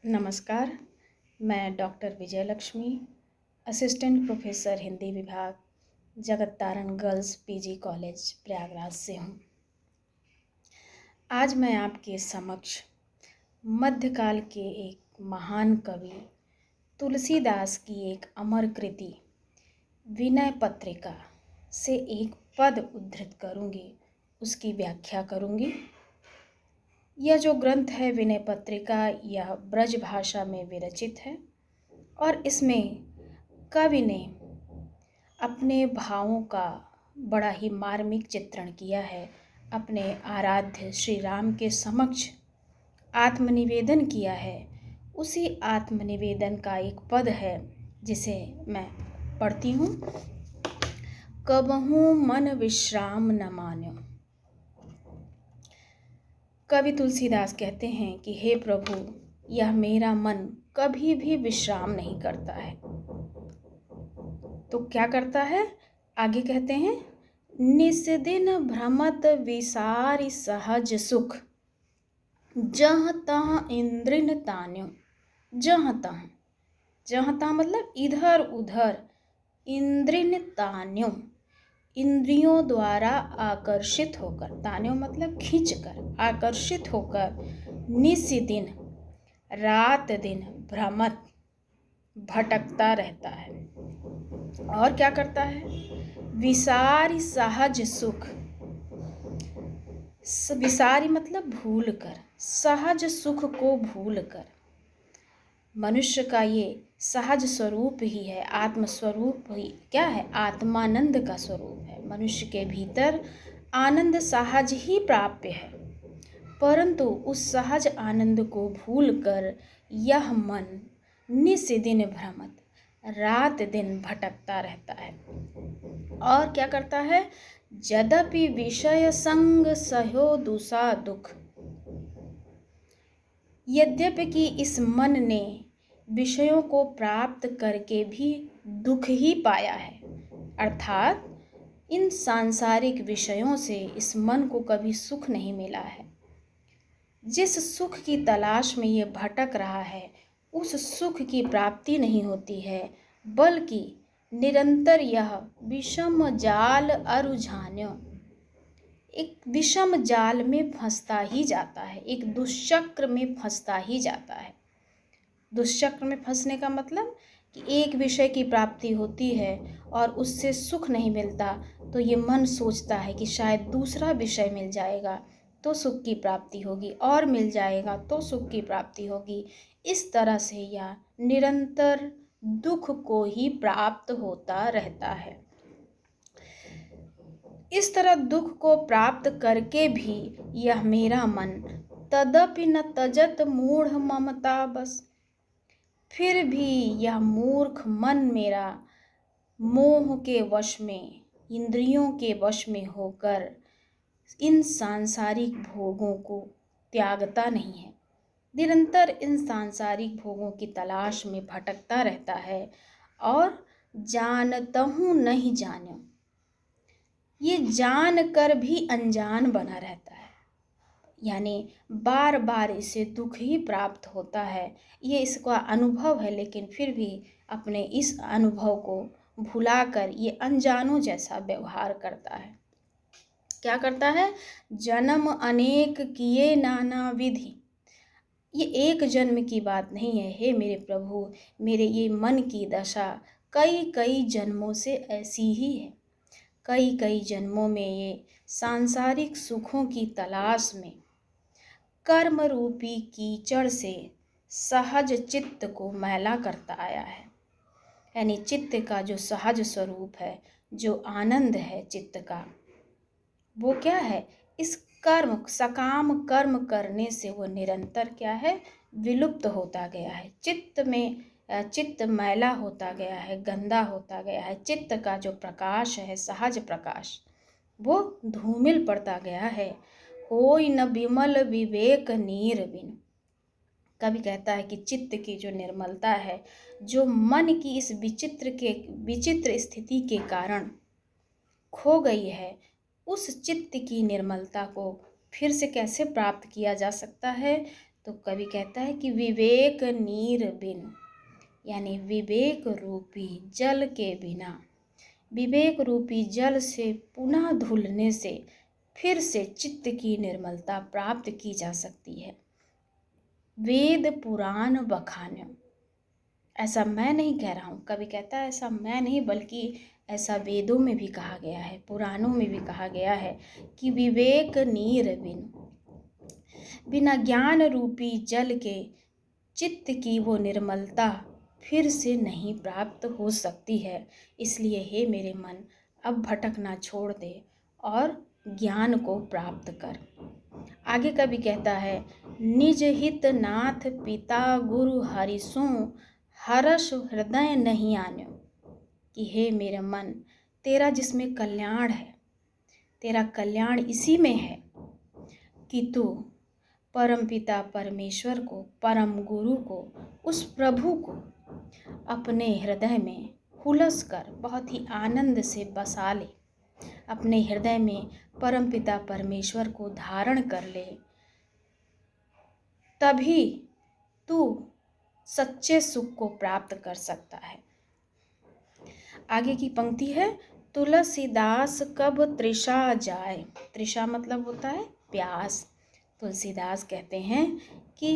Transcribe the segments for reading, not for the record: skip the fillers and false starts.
नमस्कार। मैं doctor Vijayalakshmi, assistant professor Hindi विभाग, जगत तारण गर्ल्स पीजी कॉलेज प्रयागराज से हूँ। आज मैं आपके समक्ष मध्यकाल के एक महान कवि तुलसीदास की एक अमर कृति विनय पत्रिका से एक पद उद्धृत करूँगी, उसकी व्याख्या करूँगी। यह जो ग्रंथ है विनय पत्रिका, यह ब्रज भाषा में विरचित है और इसमें कवि ने अपने भावों का बड़ा ही मार्मिक चित्रण किया है। अपने आराध्य श्री राम के समक्ष आत्मनिवेदन किया है। उसी आत्मनिवेदन का एक पद है जिसे मैं पढ़ती हूँ। कबहू मन विश्राम न मान्यो। कवि तुलसीदास कहते हैं कि हे प्रभु, यह मेरा मन कभी भी विश्राम नहीं करता है। तो क्या करता है? आगे कहते हैं, निस दिन भ्रमत विसारि सहज सुख, जहाँ तहाँ इंद्रिन तान्यो। जहाँ तहाँ मतलब इधर उधर, इंद्रिन तान्यो इंद्रियों द्वारा आकर्षित होकर, तान्यो मतलब खींचकर, आकर्षित होकर, निस दिन रात दिन भ्रमत भटकता रहता है। और क्या करता है? विसारी सहज सुख, विसारी मतलब भूल कर, सहज सुख को भूल कर। मनुष्य का ये सहज स्वरूप ही है, आत्म स्वरूप ही क्या है? आत्मानंद का स्वरूप है। मनुष्य के भीतर आनंद सहज ही प्राप्य है, परंतु उस सहज आनंद को भूलकर यह मन निस दिन भ्रमत, रात दिन भटकता रहता है। और क्या करता है? यद्यपि विषय संग सह्यो दुसा दुख। यद्यपि कि इस मन ने विषयों को प्राप्त करके भी दुख ही पाया है, अर्थात इन सांसारिक विषयों से इस मन को कभी सुख नहीं मिला है। जिस सुख की तलाश में ये भटक रहा है, उस सुख की प्राप्ति नहीं होती है, बल्कि निरंतर यह विषम जाल अरुझान्यो, एक विषम जाल में फंसता ही जाता है, एक दुष्चक्र में फंसता ही जाता है। दुष्चक्र में फंसने का मतलब कि एक विषय की प्राप्ति होती है और उससे सुख नहीं मिलता, तो ये मन सोचता है कि शायद दूसरा विषय मिल जाएगा तो सुख की प्राप्ति होगी, और मिल जाएगा तो सुख की प्राप्ति होगी। इस तरह से यह निरंतर दुख को ही प्राप्त होता रहता है। इस तरह दुख को प्राप्त करके भी यह मेरा मन तदपि न तजत मूढ़ ममता बस, फिर भी यह मूर्ख मन मेरा मोह के वश में, इंद्रियों के वश में होकर इन सांसारिक भोगों को त्यागता नहीं है। निरंतर इन सांसारिक भोगों की तलाश में भटकता रहता है और जानतहूँ नहीं जान्यो, ये जान कर भी अनजान बना रहता है। यानी बार बार इसे दुख ही प्राप्त होता है, ये इसका अनुभव है, लेकिन फिर भी अपने इस अनुभव को भुलाकर ये अनजानों जैसा व्यवहार करता है। क्या करता है? जन्म अनेक किए नाना विधि। ये एक जन्म की बात नहीं है, हे मेरे प्रभु, मेरे ये मन की दशा कई कई जन्मों से ऐसी ही है। कई कई जन्मों में ये सांसारिक सुखों की तलाश में कर्म रूपी कीचड़ से सहज चित्त को मैला करता आया है। यानी चित्त का जो सहज स्वरूप है, जो आनंद है चित्त का, वो क्या है? इस कर्म, सकाम कर्म करने से वो निरंतर क्या है? विलुप्त होता गया है। चित्त मैला होता गया है, गंदा होता गया है। चित्त का जो प्रकाश है, सहज प्रकाश, वो धूमिल पड़ता गया है। होई न विमल विवेक नीर बिन। कवि कहता है कि चित्त की जो निर्मलता है, जो मन की इस विचित्र स्थिति के कारण खो गई है, उस चित्त की निर्मलता को फिर से कैसे प्राप्त किया जा सकता है? तो कवि कहता है कि विवेक नीर बिन, यानी विवेक रूपी जल के बिना, विवेक रूपी जल से पुनः धुलने से फिर से चित्त की निर्मलता प्राप्त की जा सकती है। वेद पुराण बखान्य, ऐसा मैं नहीं कह रहा हूँ, कवि कहता है ऐसा मैं नहीं, बल्कि ऐसा वेदों में भी कहा गया है, पुराणों में भी कहा गया है कि विवेक नीर बिन, बिना ज्ञान रूपी जल के चित्त की वो निर्मलता फिर से नहीं प्राप्त हो सकती है। इसलिए हे मेरे मन, अब भटकना छोड़ दे और ज्ञान को प्राप्त कर। आगे कवि कहता है, निज हित नाथ पिता गुरु हरिसो हर्ष हृदय नहीं आन्यो, कि हे मेरे मन, तेरा जिसमें कल्याण है, तेरा कल्याण इसी में है कि तू परम पिता परमेश्वर को, परम गुरु को, उस प्रभु को अपने हृदय में हुलस कर बहुत ही आनंद से बसा ले, अपने हृदय में परम पिता परमेश्वर को धारण कर ले, तभी तू सच्चे सुख को प्राप्त कर सकता है। आगे की पंक्ति है, तुलसीदास कब तृषा जाए, तृषा मतलब होता है प्यास। तुलसीदास कहते हैं कि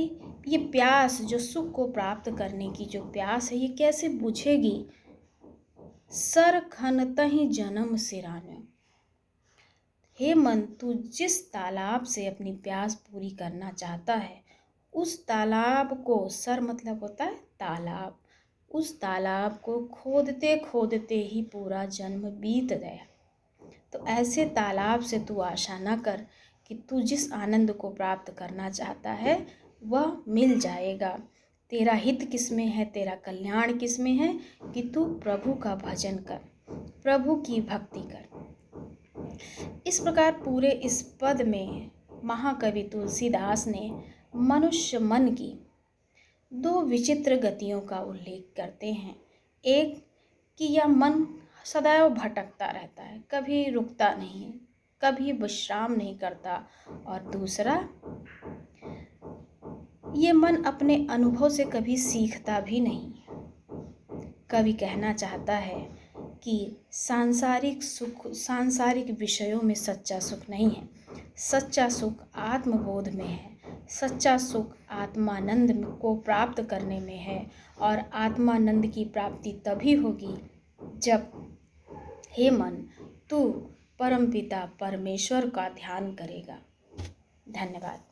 ये प्यास, जो सुख को प्राप्त करने की जो प्यास है, ये कैसे बुझेगी। सर खनतहि जन्म सिराने, हे मन, तू जिस तालाब से अपनी प्यास पूरी करना चाहता है, उस तालाब को, सर मतलब होता है तालाब, उस तालाब को खोदते खोदते ही पूरा जन्म बीत गया। तो ऐसे तालाब से तू आशा न कर कि तू जिस आनंद को प्राप्त करना चाहता है वह मिल जाएगा। तेरा हित किस में है, तेरा कल्याण किस में है कि तू प्रभु का भजन कर, प्रभु की भक्ति कर। इस प्रकार पूरे इस पद में महाकवि तुलसीदास ने मनुष्य मन की दो विचित्र गतियों का उल्लेख करते हैं। एक कि यह मन सदैव भटकता रहता है, कभी रुकता नहीं, कभी विश्राम नहीं करता, और दूसरा ये मन अपने अनुभव से कभी सीखता भी नहीं। कवि कहना चाहता है कि सांसारिक सुख, सांसारिक विषयों में सच्चा सुख नहीं है, सच्चा सुख आत्मबोध में है, सच्चा सुख आत्मानंद को प्राप्त करने में है। और आत्मानंद की प्राप्ति तभी होगी जब, हे मन, तू परमपिता परमेश्वर का ध्यान करेगा। धन्यवाद।